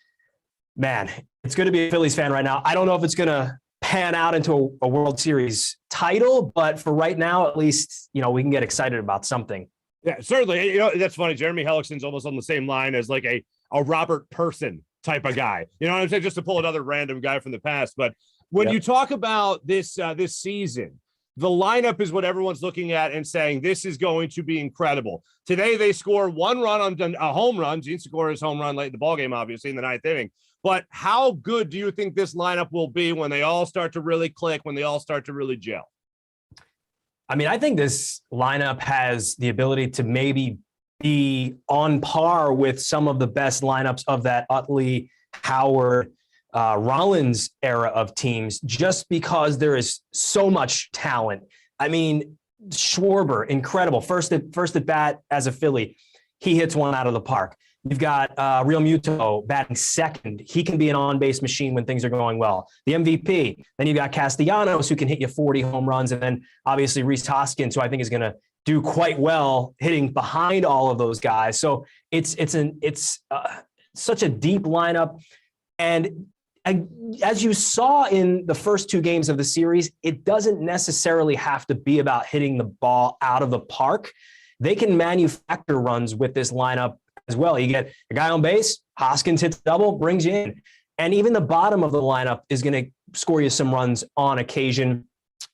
Speaker 7: man, it's good to be a Phillies fan right now. I don't know if it's going to pan out into a World Series title, but for right now, at least, we can get excited about something.
Speaker 1: Yeah, certainly. That's funny. Jeremy Hellickson's almost on the same line as like a Robert Person type of guy. You know what I'm saying? Just to pull another random guy from the past. But when you talk about this season, the lineup is what everyone's looking at and saying this is going to be incredible. Today they score one run on a home run. Gene scored his home run late in the ballgame, obviously in the ninth inning. But how good do you think this lineup will be when they all start to really click, when they all start to really gel?
Speaker 7: I mean, I think this lineup has the ability to maybe be on par with some of the best lineups of that Utley, Howard, Rollins era of teams, just because there is so much talent. I mean, Schwarber, incredible. First at bat as a Philly, he hits one out of the park. You've got Real Muto batting second. He can be an on-base machine when things are going well. The MVP. Then you've got Castellanos, who can hit you 40 home runs. And then obviously Rhys Hoskins, who I think is going to do quite well hitting behind all of those guys. So it's such a deep lineup. And as you saw in the first two games of the series, it doesn't necessarily have to be about hitting the ball out of the park. They can manufacture runs with this lineup as well. You get a guy on base, Hoskins hits double, brings you in. And even the bottom of the lineup is going to score you some runs on occasion.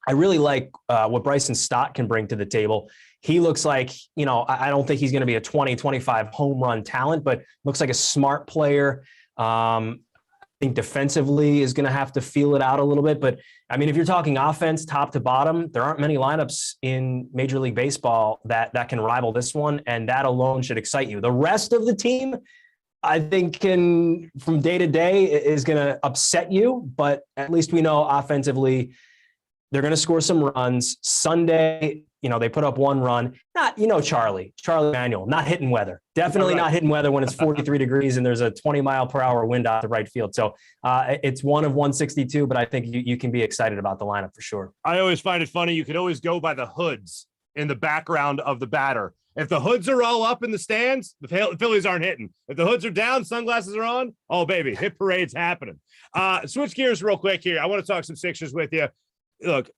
Speaker 7: I really like what Bryson Stott can bring to the table. He looks like, I don't think he's going to be a 20, 25 home run talent, but looks like a smart player. I think defensively is going to have to feel it out a little bit. But, I mean, if you're talking offense top to bottom, there aren't many lineups in Major League Baseball that can rival this one, and that alone should excite you. The rest of the team, I think, from day to day is going to upset you, but at least we know offensively they're going to score some runs. Sunday, they put up one run. Not, Charlie Manuel, not hitting weather. Definitely not hitting weather when it's 43 degrees and there's a 20-mile-per-hour wind out the right field. So it's one of 162, but I think you can be excited about the lineup for sure.
Speaker 1: I always find it funny. You can always go by the hoods in the background of the batter. If the hoods are all up in the stands, the Phillies aren't hitting. If the hoods are down, sunglasses are on, oh, baby, hit parade's happening. Switch gears real quick here. I want to talk some Sixers with you. Look,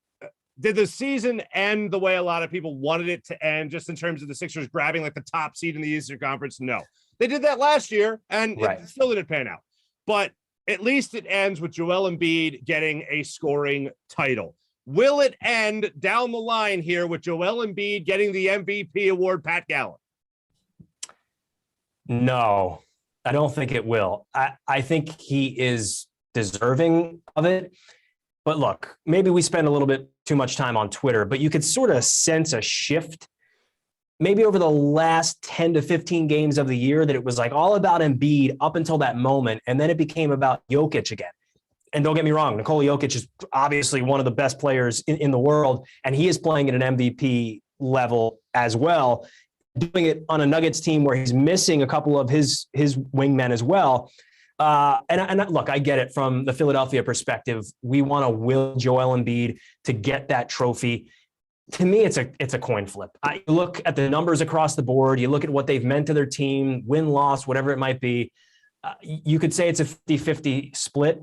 Speaker 1: did the season end the way a lot of people wanted it to end, just in terms of the Sixers grabbing like the top seed in the Eastern Conference? No. They did that last year, and it still didn't pan out. But at least it ends with Joel Embiid getting a scoring title. Will it end down the line here with Joel Embiid getting the MVP award, Pat Gallen?
Speaker 7: No, I don't think it will. I think he is deserving of it. But look, maybe we spend a little bit too much time on Twitter, but you could sort of sense a shift maybe over the last 10 to 15 games of the year, that it was like all about Embiid up until that moment. And then it became about Jokic again. And don't get me wrong, Nikola Jokic is obviously one of the best players in the world, and he is playing at an MVP level as well, doing it on a Nuggets team where he's missing a couple of his wingmen as well. And look, I get it from the Philadelphia perspective. We want to will Joel Embiid to get that trophy. to me, it's a coin flip. I look at the numbers across the board. You look at what they've meant to their team, win, loss, whatever it might be. You could say it's a 50-50 split.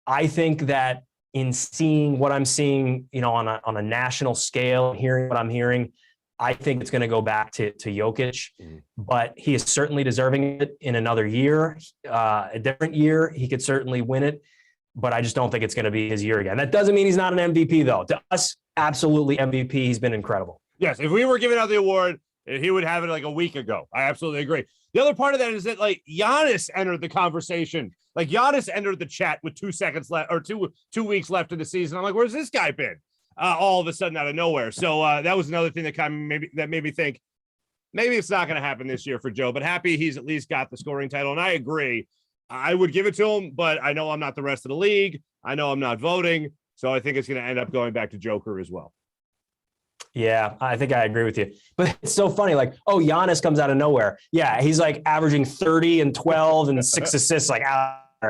Speaker 7: I think that in seeing what I'm seeing, on a national scale, hearing what I'm hearing, I think it's going to go back to Jokic, but he is certainly deserving it in another year, a different year. He could certainly win it, but I just don't think it's going to be his year again. That doesn't mean he's not an MVP, though. To us, absolutely MVP. He's been incredible.
Speaker 1: Yes, if we were giving out the award, he would have it like a week ago. I absolutely agree. The other part of that is that, like, Giannis entered the conversation. Like, Giannis entered the chat with 2 seconds left, or two weeks left in the season. I'm like, where's this guy been? All of a sudden out of nowhere. So that was another thing that made me think maybe it's not going to happen this year for Joe, but happy he's at least got the scoring title. And I agree. I would give it to him, but I know I'm not the rest of the league. I know I'm not voting. So I think it's going to end up going back to Joker as well.
Speaker 7: Yeah, I think I agree with you. But it's so funny. Like, Giannis comes out of nowhere. Yeah, he's like averaging 30 and 12 and 6 assists. Like,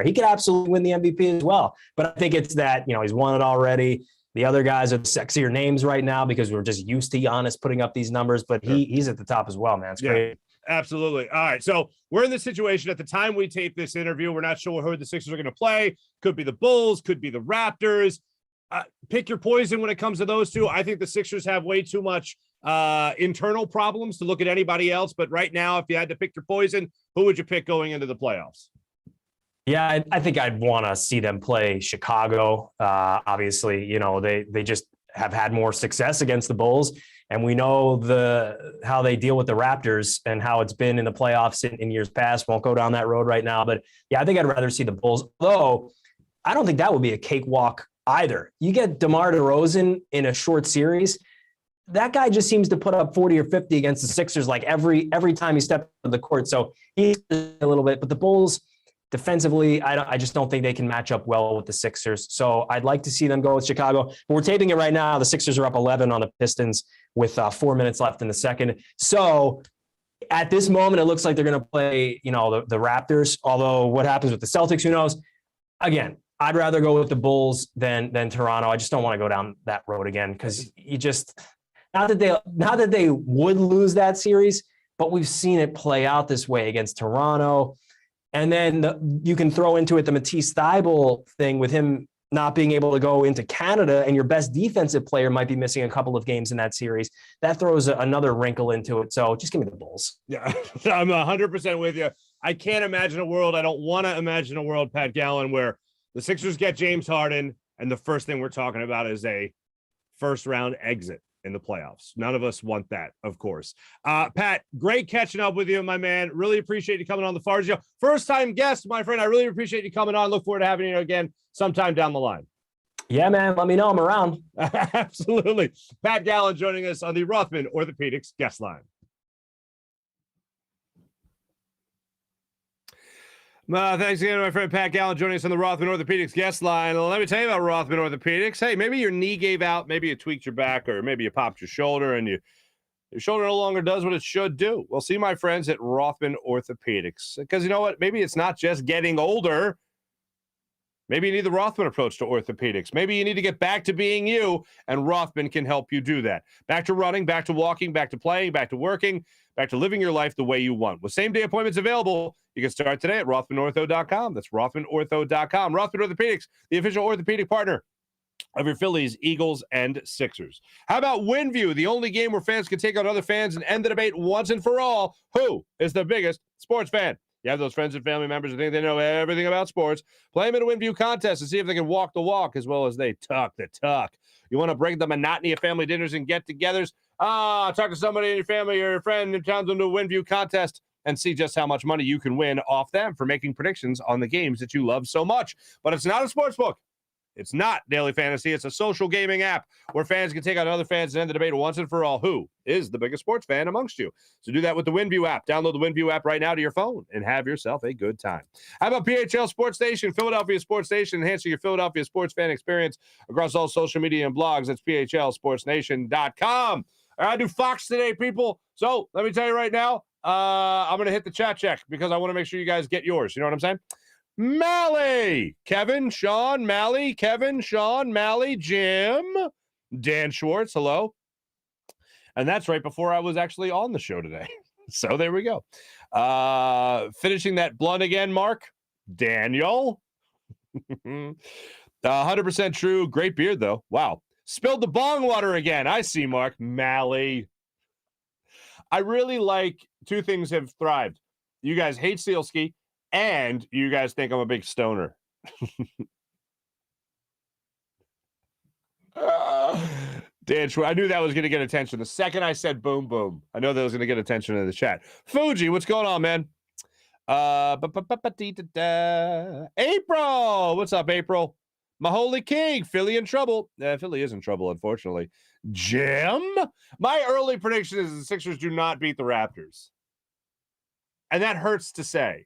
Speaker 7: he could absolutely win the MVP as well. But I think it's that, he's won it already. The other guys are the sexier names right now because we're just used to Giannis putting up these numbers, but he's at the top as well, man. It's great.
Speaker 1: Absolutely. All right. So we're in this situation at the time we tape this interview. We're not sure who the Sixers are going to play. Could be the Bulls, could be the Raptors. Pick your poison when it comes to those two. I think the Sixers have way too much internal problems to look at anybody else. But right now, if you had to pick your poison, who would you pick going into the playoffs?
Speaker 7: Yeah, I think I'd want to see them play Chicago. Obviously, they just have had more success against the Bulls, and we know how they deal with the Raptors and how it's been in the playoffs in years past. Won't go down that road right now, but yeah, I think I'd rather see the Bulls. Though I don't think that would be a cakewalk either. You get DeMar DeRozan in a short series. That guy just seems to put up 40 or 50 against the Sixers like every time he steps on the court. So he's a little bit, but the Bulls. Defensively, I just don't think they can match up well with the Sixers. So I'd like to see them go with Chicago. But we're taping it right now. The Sixers are up 11 on the Pistons with 4 minutes left in the second. So at this moment, it looks like they're going to play, the Raptors. Although what happens with the Celtics, who knows? Again, I'd rather go with the Bulls than Toronto. I just don't want to go down that road again because you just not that they would lose that series, but we've seen it play out this way against Toronto. And then you can throw into it the Matisse Thybulle thing with him not being able to go into Canada, and your best defensive player might be missing a couple of games in that series. That throws another wrinkle into it. So just give me the Bulls.
Speaker 1: Yeah, I'm 100% with you. I can't imagine a world. I don't want to imagine a world, Pat Gallen, where the Sixers get James Harden, and the first thing we're talking about is a first-round exit in the playoffs. None of us want that, of course. Pat, great catching up with you, my man. Really appreciate you coming on the Farzy Show. First-time guest, my friend. I really appreciate you coming on. Look forward to having you again sometime down the line.
Speaker 7: Yeah, man. Let me know. I'm around.
Speaker 1: Absolutely. Pat Gallen joining us on the Rothman Orthopedics guest line. Thanks again to my friend Pat Gallen joining us on the Rothman Orthopedics guest line. Let me tell you about Rothman Orthopedics. Hey, maybe your knee gave out, maybe you tweaked your back, or maybe you popped your shoulder and your shoulder no longer does what it should do. Well, see my friends at Rothman Orthopedics. Because you know what? Maybe it's not just getting older. Maybe you need the Rothman approach to orthopedics. Maybe you need to get back to being you, and Rothman can help you do that. Back to running, back to walking, back to playing, back to working, back to living your life the way you want. With same-day appointments available, you can start today at RothmanOrtho.com. That's RothmanOrtho.com. Rothman Orthopedics, the official orthopedic partner of your Phillies, Eagles, and Sixers. How about WinView, the only game where fans can take on other fans and end the debate once and for all? Who is the biggest sports fan? You have those friends and family members who think they know everything about sports. Play them in a WinView contest and see if they can walk the walk as well as they talk the talk. You want to break the monotony of family dinners and get-togethers? Talk to somebody in your family or your friend and challenge them to a WinView contest and see just how much money you can win off them for making predictions on the games that you love so much. But it's not a sports book. It's not daily fantasy. It's a social gaming app where fans can take on other fans and end the debate once and for all. Who is the biggest sports fan amongst you? So do that with the WinView app. Download the WinView app right now to your phone and have yourself a good time. How about PHL Sports Station, Philadelphia Sports Station, enhancing your Philadelphia sports fan experience across all social media and blogs. That's PHLSportsNation.com. All right, I do Fox today, people. So let me tell you right now, I'm going to hit the chat check because I want to make sure you guys get yours. You know what I'm saying? Mally, Kevin, Sean, Mally, Kevin, Sean, Mally, Jim, Dan Schwartz, hello. And that's right before I was actually on the show today. So there we go. Finishing that blunt again, Mark. Daniel. 100% true. Great beard, though. Wow. Spilled the bong water again. I see, Mark. Mally. I really like two things have thrived. You guys hate Sealski, and you guys think I'm a big stoner. Dan, I knew that was going to get attention. The second I said boom, boom, I know that was going to get attention in the chat. Fuji, what's going on, man? April, what's up, April? My holy king, Philly in trouble. Philly is in trouble, unfortunately. Jim, my early prediction is the Sixers do not beat the Raptors. And that hurts to say.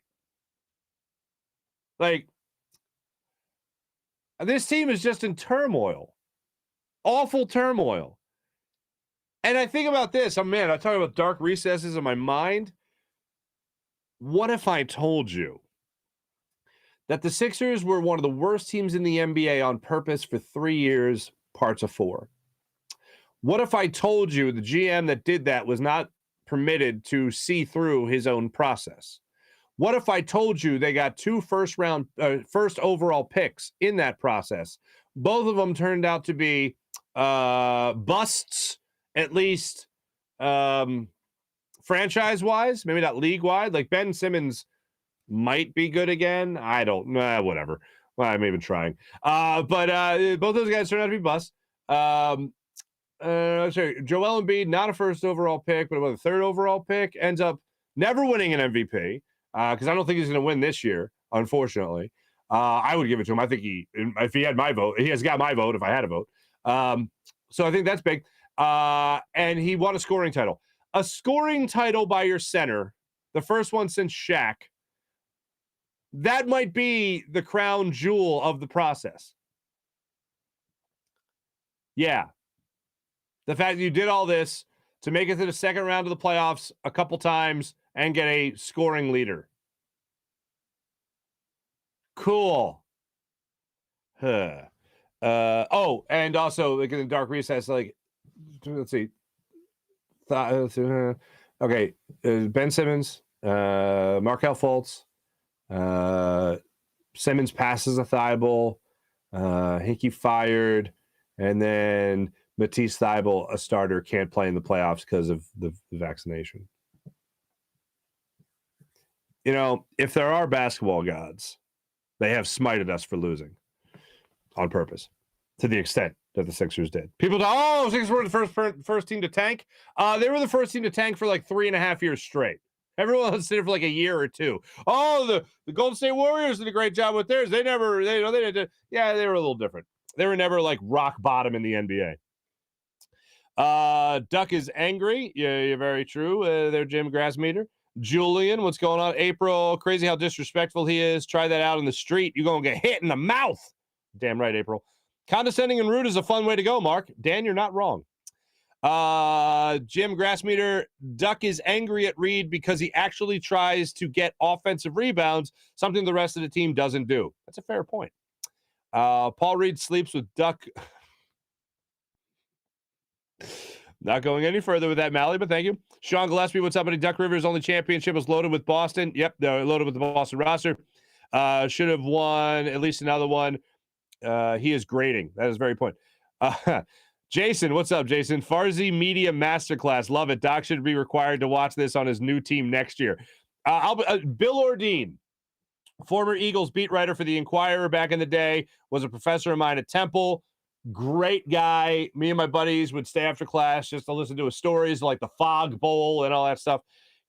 Speaker 1: Like, this team is just in turmoil. Awful turmoil. And I think about this. Oh, man, I talk about dark recesses in my mind. What if I told you that the Sixers were one of the worst teams in the NBA on purpose for 3 years, parts of 4? What if I told you the GM that did that was not permitted to see through his own process? What if I told you they got 2 first overall picks in that process? Both of them turned out to be busts, at least franchise-wise, maybe not league-wide. Like Ben Simmons might be good again. I don't know, whatever. Well, I'm even trying. But both those guys turned out to be busts. Sorry, Joel Embiid, not a first overall pick, but a 3rd overall pick, ends up never winning an MVP because I don't think he's going to win this year, unfortunately. I would give it to him. I think if he had my vote, he has got my vote if I had a vote. So I think that's big. And he won a scoring title. A scoring title by your center, the first one since Shaq, that might be the crown jewel of the process. Yeah. The fact that you did all this to make it to the second round of the playoffs a couple times and get a scoring leader. Cool. And also, like in the dark recess, like, let's see. Okay. Ben Simmons, Markelle Fultz, Simmons passes a Thybulle, Hickey fired, and then Matisse Thybulle, a starter, can't play in the playoffs because of the vaccination. You know, if there are basketball gods, they have smited us for losing on purpose to the extent that the Sixers did. People go, Sixers were the first team to tank. They were the first team to tank for like 3.5 years straight. Everyone else did it for like a year or two. Oh, the Golden State Warriors did a great job with theirs. They were a little different. They were never like rock bottom in the NBA. Duck is angry. Yeah, you're very true. There, Jim Grassmeter. Julian, what's going on? April, crazy how disrespectful he is. Try that out in the street. You're going to get hit in the mouth. Damn right, April. Condescending and rude is a fun way to go, Mark. Dan, you're not wrong. Jim Grassmeter, Duck is angry at Reed because he actually tries to get offensive rebounds, something the rest of the team doesn't do. That's a fair point. Paul Reed sleeps with Duck. Not going any further with that, Mally, but thank you. Sean Gillespie, what's up, buddy? Duck Rivers' only championship was loaded with Boston. Yep, they're loaded with the Boston roster. Should have won at least another one. He is grading. That is very point. Jason, what's up, Jason? Farzy Media Masterclass. Love it. Doc should be required to watch this on his new team next year. Bill Ordine, former Eagles beat writer for the Inquirer back in the day, was a professor of mine at Temple. Great guy. Me and my buddies would stay after class just to listen to his stories like the Fog Bowl and all that stuff.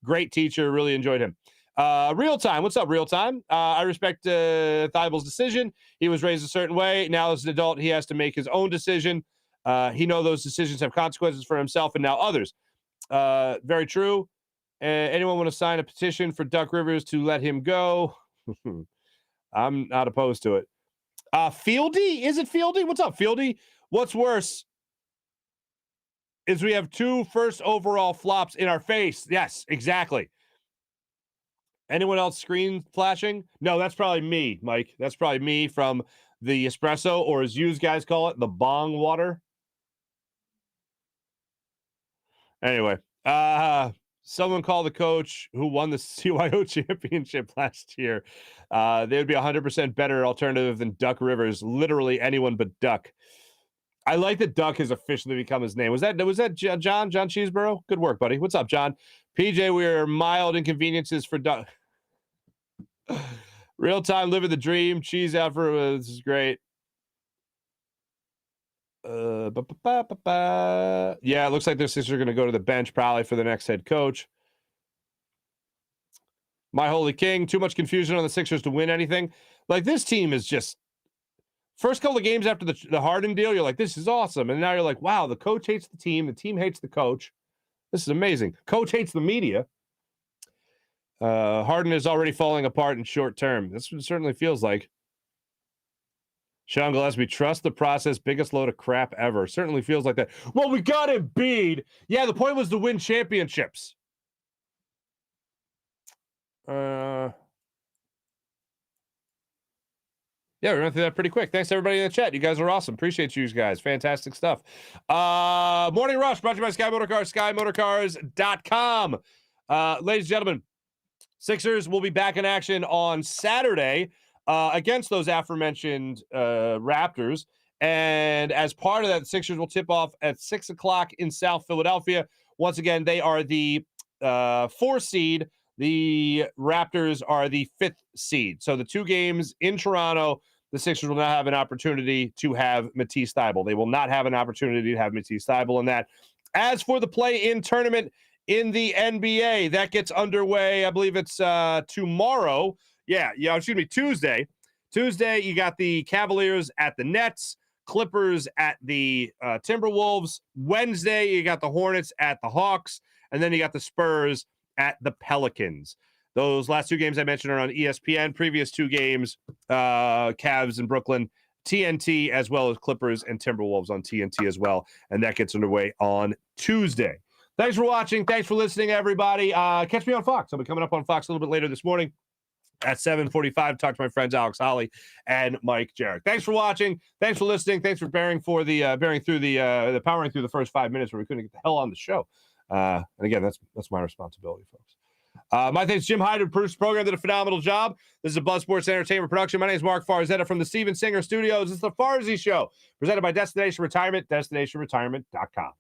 Speaker 1: Great teacher. Really enjoyed him. Real Time. What's up, Real Time? I respect Thybulle's decision. He was raised a certain way. Now as an adult, he has to make his own decision. He knows those decisions have consequences for himself and now others. Very true. Anyone want to sign a petition for Duck Rivers to let him go? I'm not opposed to it. Fieldy? Is it Fieldy? What's up, Fieldy? What's worse is we have 2 first overall flops in our face. Yes, exactly. Anyone else screen flashing? No, that's probably me, Mike. That's probably me from the espresso, or as you guys call it, the bong water. Anyway, someone called the coach who won the CYO championship last year. They would be 100% better alternative than Duck Rivers. Literally anyone but Duck. I like that Duck has officially become his name. Was that John Cheeseborough? Good work, buddy. What's up, John? PJ, we're mild inconveniences for Duck. Real time, living the dream. Cheese out for this is great. Yeah, it looks like their sisters are going to go to the bench probably for the next head coach. My holy king, too much confusion on the Sixers to win anything. Like, this team is just first couple of games after the Harden deal, you're like, this is awesome. And now you're like, wow, the coach hates the team hates the coach. This is amazing. Coach hates the media. Harden is already falling apart in short term. That's what it certainly feels like. Sean Gillespie, trust the process. Biggest load of crap ever. Certainly feels like that. Well, we got Embiid. Yeah, the point was to win championships. Yeah, we went through that pretty quick. Thanks to everybody in the chat. You guys are awesome. Appreciate you guys. Fantastic stuff. Morning Rush, brought to you by Sky Motorcars, SkyMotorcars.com. Ladies and gentlemen, Sixers will be back in action on Saturday against those aforementioned Raptors. And as part of that, the Sixers will tip off at 6 o'clock in South Philadelphia. Once again, they are the 4th seed. The Raptors are the 5th seed. So the 2 games in Toronto, the Sixers will not have an opportunity to have Matisse Thybulle. They will not have an opportunity to have Matisse Thybulle in that. As for the play-in tournament in the NBA, that gets underway, I believe it's tomorrow. Tuesday. Tuesday, you got the Cavaliers at the Nets, Clippers at the Timberwolves. Wednesday, you got the Hornets at the Hawks, and then you got the Spurs at the Pelicans. Those last 2 games I mentioned are on ESPN. Previous 2 games, Cavs in Brooklyn, TNT, as well as Clippers and Timberwolves on TNT as well. And that gets underway on Tuesday. Thanks for watching. Thanks for listening, everybody. Catch me on Fox. I'll be coming up on Fox a little bit later this morning at 7:45. Talk to my friends Alex Holly and Mike Jarrett. Thanks for watching. Thanks for listening. Thanks for bearing through the powering through the first 5 minutes where we couldn't get the hell on the show. And again, that's my responsibility, folks. My thanks to Jim Hyde, who produced the program, did a phenomenal job. This is a Buzz Sports Entertainment production. My name is Mark Farzetta from the Steven Singer Studios. This is the Farzy Show, presented by Destination Retirement, DestinationRetirement.com.